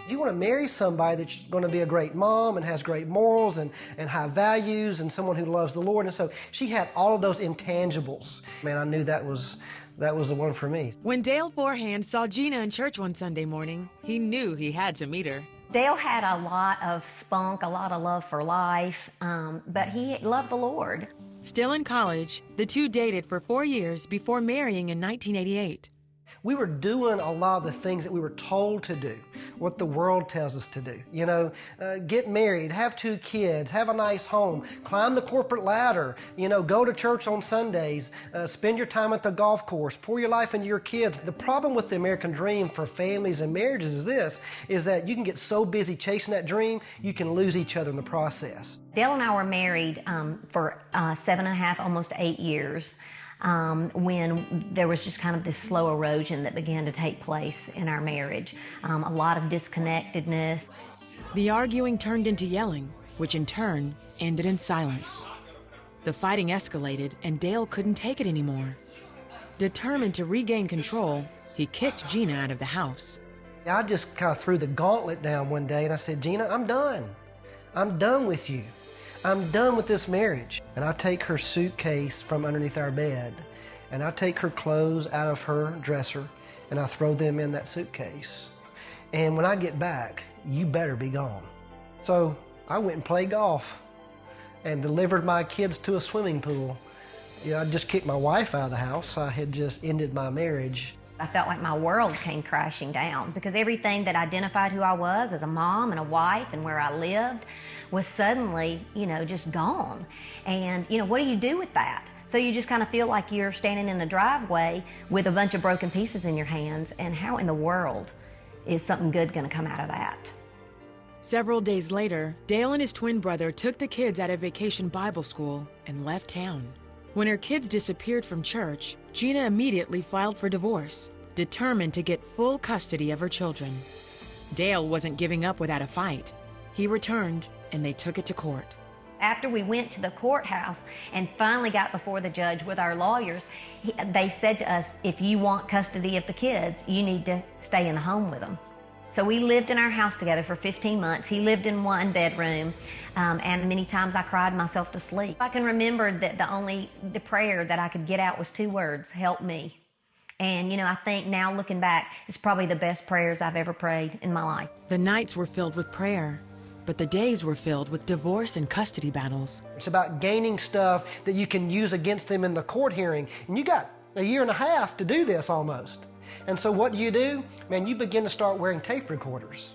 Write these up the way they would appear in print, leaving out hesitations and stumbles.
You want to marry somebody that's going to be a great mom and has great morals and high values and someone who loves the Lord. And so she had all of those intangibles. Man, I knew that was the one for me. When Dale Forehands saw Gina in church one Sunday morning, he knew he had to meet her. Dale had a lot of spunk, a lot of love for life, but he loved the Lord. Still in college, the two dated for 4 years before marrying in 1988. We were doing a lot of the things that we were told to do, what the world tells us to do. You know, get married, have 2 kids, have a nice home, climb the corporate ladder, you know, go to church on Sundays, spend your time at the golf course, pour your life into your kids. The problem with the American dream for families and marriages is this, is that you can get so busy chasing that dream, you can lose each other in the process. Dale and I were married for 7.5, almost 8 years. When there was just kind of this slow erosion that began to take place in our marriage. A lot of disconnectedness. The arguing turned into yelling, which in turn ended in silence. The fighting escalated and Dale couldn't take it anymore. Determined to regain control, he kicked Gina out of the house. I just kind of threw the gauntlet down one day and I said, Gina, I'm done. I'm done with you. I'm done with this marriage. And I take her suitcase from underneath our bed, and I take her clothes out of her dresser, and I throw them in that suitcase. And when I get back, you better be gone. So I went and played golf and delivered my kids to a swimming pool. You know, I just kicked my wife out of the house. I had just ended my marriage. I felt like my world came crashing down because everything that identified who I was as a mom and a wife and where I lived was suddenly, you know, just gone. And, you know, what do you do with that? So you just kind of feel like you're standing in the driveway with a bunch of broken pieces in your hands, and how in the world is something good going to come out of that? Several days later, Dale and his twin brother took the kids out of vacation Bible school and left town. When her kids disappeared from church, Gina immediately filed for divorce, determined to get full custody of her children. Dale wasn't giving up without a fight. He returned, and they took it to court. After we went to the courthouse and finally got before the judge with our lawyers, they said to us, if you want custody of the kids, you need to stay in the home with them. So we lived in our house together for 15 months. He lived in one bedroom, and many times I cried myself to sleep. I can remember that the prayer that I could get out was 2 words, help me. And, you know, I think now looking back, it's probably the best prayers I've ever prayed in my life. The nights were filled with prayer, but the days were filled with divorce and custody battles. It's about gaining stuff that you can use against them in the court hearing. And you got 1.5 years to do this almost. And so what do? Man, you begin to start wearing tape recorders.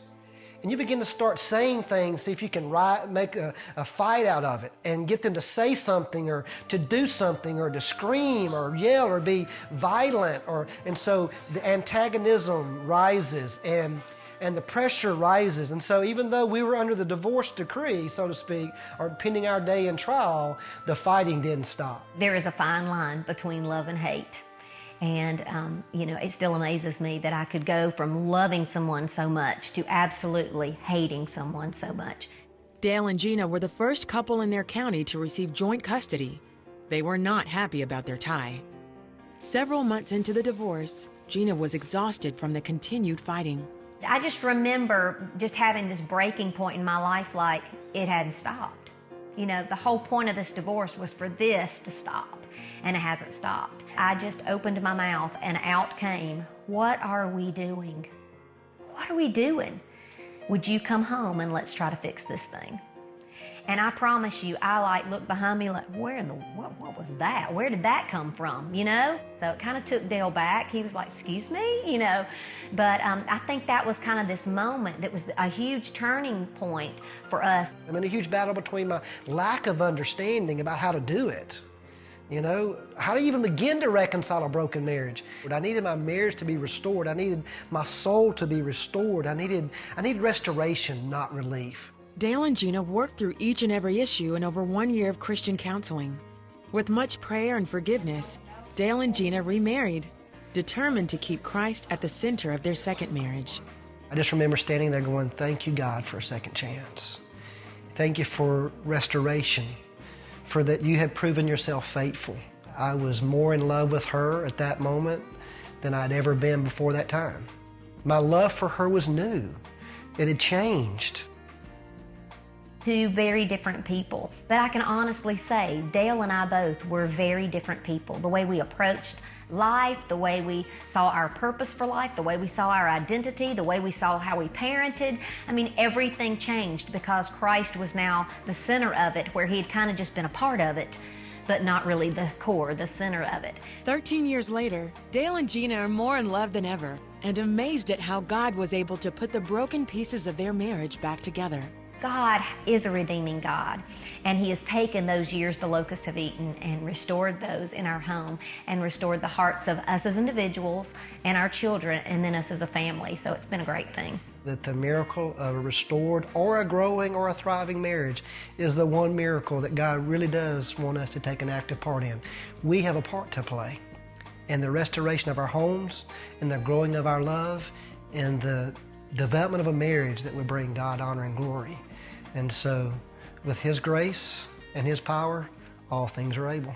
And you begin to start saying things, see if you can make a fight out of it and get them to say something or to do something or to scream or yell or be violent. And so the antagonism rises and the pressure rises. And so even though we were under the divorce decree, so to speak, or pending our day in trial, the fighting didn't stop. There is a fine line between love and hate. And, you know, it still amazes me that I could go from loving someone so much to absolutely hating someone so much. Dale and Gina were the first couple in their county to receive joint custody. They were not happy about their tie. Several months into the divorce, Gina was exhausted from the continued fighting. I just remember just having this breaking point in my life like it hadn't stopped. You know, the whole point of this divorce was for this to stop, and it hasn't stopped. I just opened my mouth and out came, what are we doing? What are we doing? Would you come home and let's try to fix this thing? And I promise you, I looked behind me like, what was that? Where did that come from, you know? So it kind of took Dale back. He was like, excuse me, you know? But I think that was kind of this moment that was a huge turning point for us. I'm in a huge battle between my lack of understanding about how to do it. You know, how do you even begin to reconcile a broken marriage? I needed my marriage to be restored. I needed my soul to be restored. I needed restoration, not relief. Dale and Gina worked through each and every issue in over 1 year of Christian counseling. With much prayer and forgiveness, Dale and Gina remarried, determined to keep Christ at the center of their second marriage. I just remember standing there going, thank you, God, for a second chance. Thank you for restoration, for that you had proven yourself faithful. I was more in love with her at that moment than I'd ever been before that time. My love for her was new. It had changed. Two very different people. But I can honestly say, Dale and I both were very different people. The way we approached life, the way we saw our purpose for life, the way we saw our identity, the way we saw how we parented. I mean, everything changed because Christ was now the center of it, where he had kind of just been a part of it, but not really the core, the center of it. 13 years later, Dale and Gina are more in love than ever and amazed at how God was able to put the broken pieces of their marriage back together. God is a redeeming God, and he has taken those years the locusts have eaten and restored those in our home and restored the hearts of us as individuals and our children and then us as a family. So it's been a great thing. That the miracle of a restored or a growing or a thriving marriage is the one miracle that God really does want us to take an active part in. We have a part to play in the restoration of our homes, in the growing of our love, in the development of a marriage that would bring God honor and glory. And so, with his grace and his power, all things are able.